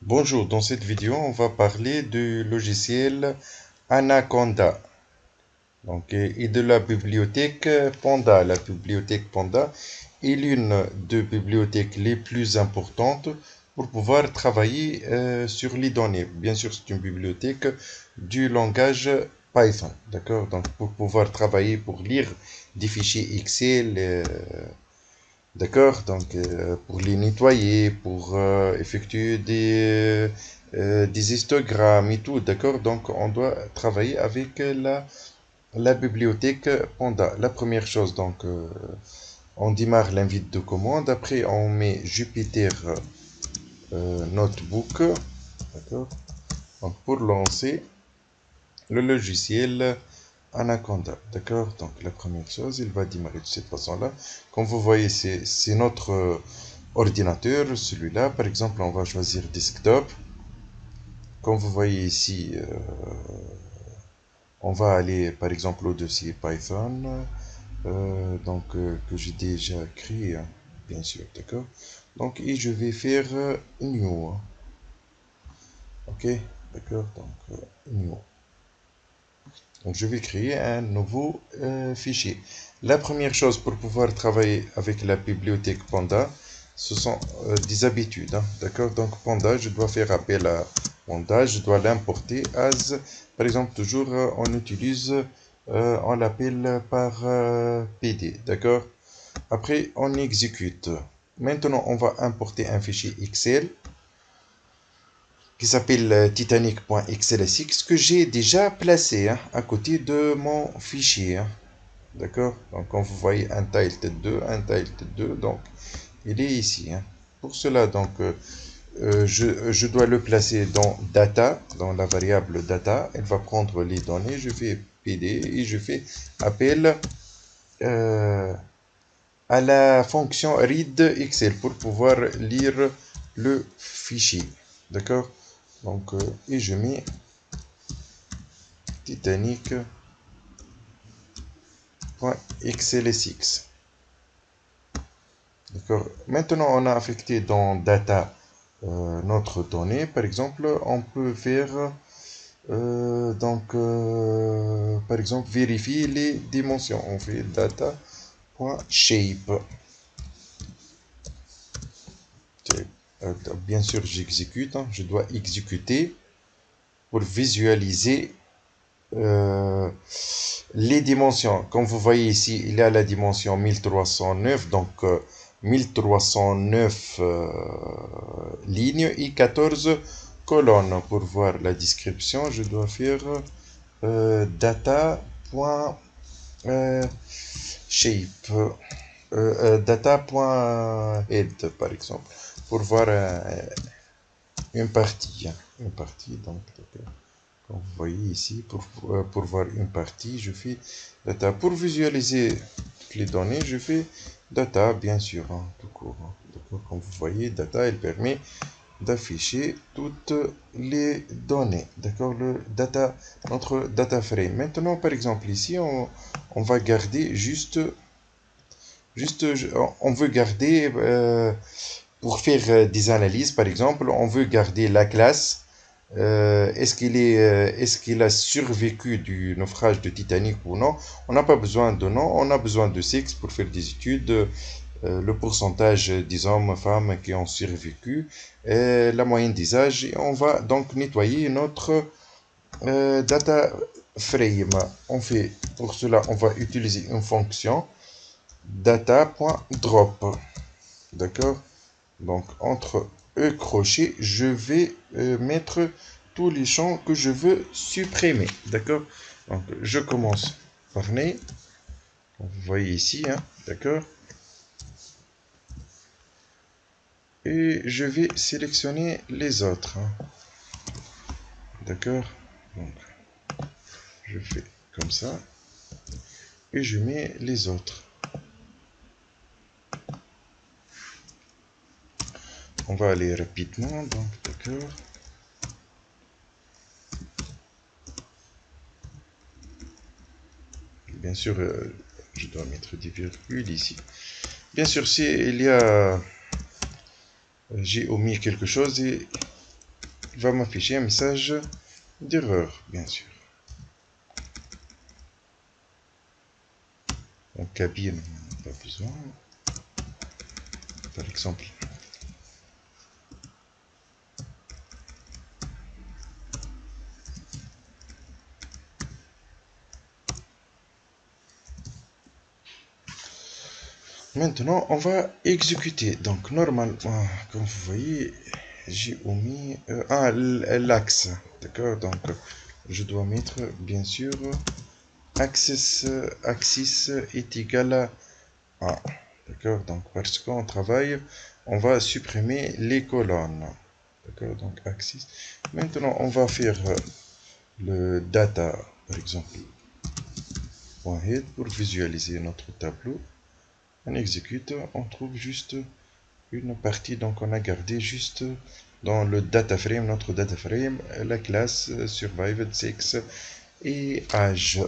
Bonjour, dans cette vidéo, on va parler du logiciel Anaconda et de la bibliothèque Panda. La bibliothèque Panda est l'une des bibliothèques les plus importantes pour pouvoir travailler sur les données. Bien sûr, c'est une bibliothèque du langage Python, d'accord? Donc, pour pouvoir travailler, pour lire des fichiers Excel, d'accord, donc pour les nettoyer, pour effectuer des histogrammes et tout, d'accord, donc on doit travailler avec la bibliothèque Panda. La première chose, donc on démarre l'invite de commande, après on met Jupyter Notebook, d'accord, donc pour lancer le logiciel Anaconda, d'accord? Donc la première chose, il va démarrer de cette façon-là. Comme vous voyez, c'est notre ordinateur, celui-là. Par exemple, on va choisir desktop. Comme vous voyez ici, on va aller par exemple au dossier Python, que j'ai déjà créé, hein, bien sûr, d'accord? Donc, et je vais faire new, hein. Ok, d'accord? Donc, new. Donc, je vais créer un nouveau fichier. La première chose pour pouvoir travailler avec la bibliothèque Panda, ce sont des habitudes, hein, d'accord? Donc, Panda, je dois faire appel à Panda, je dois l'importer as, par exemple, toujours on utilise, on l'appelle par PD, d'accord? Après, on exécute. Maintenant, on va importer un fichier Excel qui s'appelle titanic.xlsx que j'ai déjà placé, hein, à côté de mon fichier, hein. D'accord? Donc, quand vous voyez un tilde 2, un tilde 2, donc il est ici, hein. Pour cela, donc, je dois le placer dans data, dans la variable data. Elle va prendre les données. Je fais PD et je fais appel euh, à la fonction read Excel pour pouvoir lire le fichier. D'accord? Donc, et je mets titanic.xlsx. D'accord. Maintenant, on a affecté dans data notre donnée. Par exemple, on peut faire par exemple, vérifier les dimensions. On fait data.shape. Bien sûr, j'exécute, hein. Je dois exécuter pour visualiser les dimensions. Comme vous voyez ici, il y a la dimension 1309, donc 1309 lignes et 14 colonnes. Pour voir la description, je dois faire data.shape, data.head par exemple, pour voir une partie. Une partie, donc, comme vous voyez ici, pour voir une partie, je fais data. Pour visualiser toutes les données, je fais data, bien sûr, hein, tout court, hein. Comme vous voyez, data, elle permet d'afficher toutes les données. D'accord, notre data frame. Maintenant, par exemple, ici, on va garder juste, on veut garder, pour faire des analyses, par exemple, on veut garder la classe. Est-ce qu'il a survécu du naufrage de Titanic ou non? On n'a pas besoin de nom, on a besoin de sexe pour faire des études, le pourcentage des hommes, femmes qui ont survécu, la moyenne des âges. Et on va donc nettoyer notre data frame. Pour cela, on va utiliser une fonction data.drop. D'accord? Donc, entre E crochet, je vais mettre tous les champs que je veux supprimer. D'accord? Donc, je commence par nez. Vous voyez ici, hein? D'accord? Et je vais sélectionner les autres, hein. D'accord? Donc, je fais comme ça. Et je mets les autres. On va aller rapidement. Donc, d'accord. Bien sûr, je dois mettre des virgules ici. Bien sûr, si il y a... j'ai omis quelque chose et il va m'afficher un message d'erreur, bien sûr. En cabine, pas besoin. Par exemple. Maintenant, on va exécuter. Donc, normalement, comme vous voyez, j'ai omis l'axe. D'accord? Donc, je dois mettre, bien sûr, axis est égal à 1. D'accord? Donc, parce qu'on travaille, on va supprimer les colonnes. D'accord? Donc, axis. Maintenant, on va faire le data, par exemple, .head pour visualiser notre tableau. On exécute, on trouve juste une partie, donc on a gardé juste dans le data frame, notre data frame, la classe survived, sex et âge.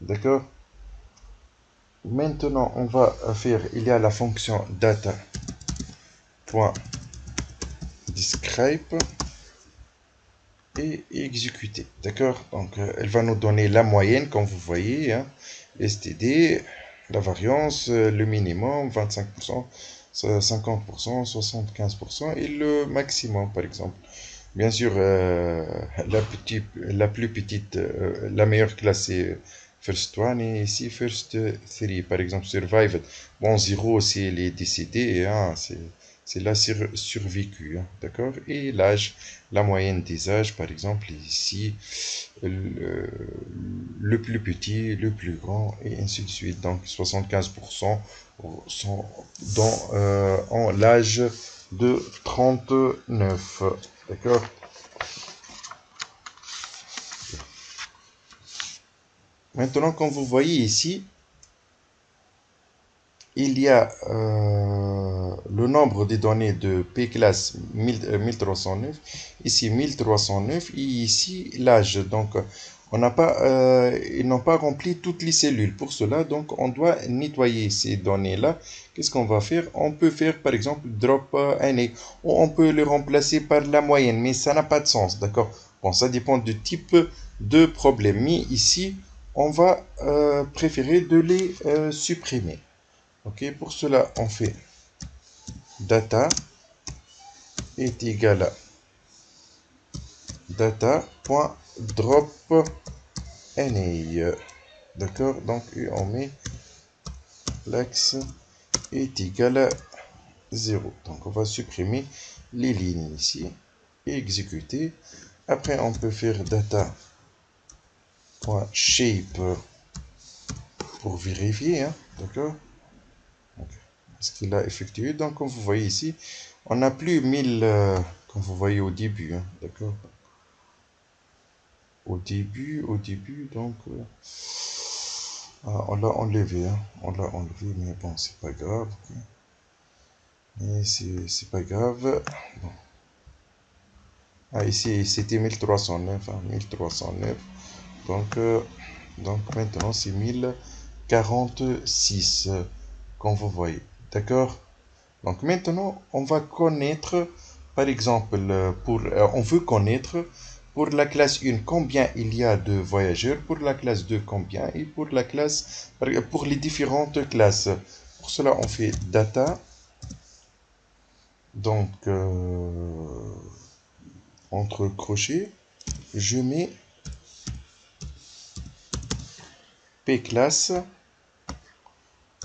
D'accord? Maintenant, on va faire, il y a la fonction data.describe et exécuter. D'accord? Donc, elle va nous donner la moyenne, comme vous voyez, hein, STD, la variance, le minimum, 25%, 50%, 75% et le maximum, par exemple. Bien sûr, la plus petite, la meilleure classe, c'est First One et ici First 3. Par exemple, Survived. Bon, 0, c'est les décédés, hein, c'est la survécu, hein, d'accord? Et l'âge, la moyenne des âges, par exemple, ici, le plus petit, le plus grand, et ainsi de suite. Donc, 75% sont en l'âge de 39. D'accord? Maintenant, comme vous voyez ici, il y a le nombre des données de P-class 1309, ici 1309 et ici l'âge. Donc, on n'a pas, ils n'ont pas rempli toutes les cellules. Pour cela, donc, on doit nettoyer ces données-là. Qu'est-ce qu'on va faire? On peut faire, par exemple, drop année, ou on peut les remplacer par la moyenne, mais ça n'a pas de sens, d'accord? Bon, ça dépend du type de problème. Mais ici, on va préférer de les supprimer. Ok, pour cela, on fait data est égal à data.drop_na. D'accord, donc on met l'axe est égal à 0. Donc on va supprimer les lignes ici et exécuter. Après, on peut faire data.shape pour vérifier. Hein, d'accord, ce qu'il a effectué. Donc, comme vous voyez ici, on n'a plus 1000, comme vous voyez au début, hein, d'accord? Au début, donc, on l'a enlevé, hein, on l'a enlevé, mais bon, c'est pas grave, okay. Mais c'est pas grave. Bon. Ah, ici, c'était 1309, hein, 1309. Donc maintenant, c'est 1046, comme vous voyez, d'accord? Donc maintenant, on va connaître, par exemple, on veut connaître pour la classe 1 combien il y a de voyageurs, pour la classe 2 combien, et pour la classe, pour les différentes classes. Pour cela, on fait data, donc entre crochets, je mets p classe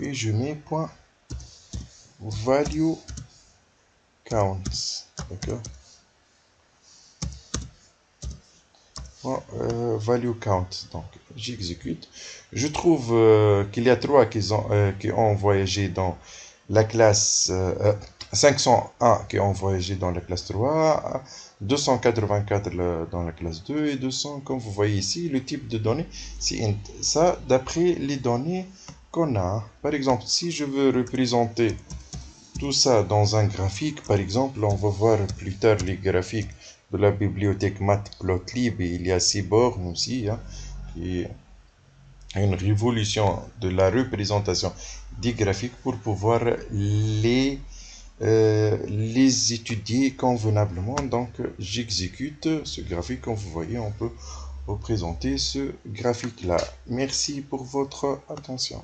et je mets point value counts, d'accord? Value count, donc j'exécute. Je trouve qu'il y a 3 qui ont voyagé dans la classe 501 qui ont voyagé dans la classe 3, 284 dans la classe 2 et 200, comme vous voyez ici, le type de données, c'est ça d'après les données qu'on a. Par exemple, si je veux représenter tout ça dans un graphique, par exemple, on va voir plus tard les graphiques de la bibliothèque Matplotlib, et il y a Seaborn aussi, hein, qui est une révolution de la représentation des graphiques pour pouvoir les les étudier convenablement. Donc, j'exécute ce graphique. Comme vous voyez, on peut représenter ce graphique-là. Merci pour votre attention.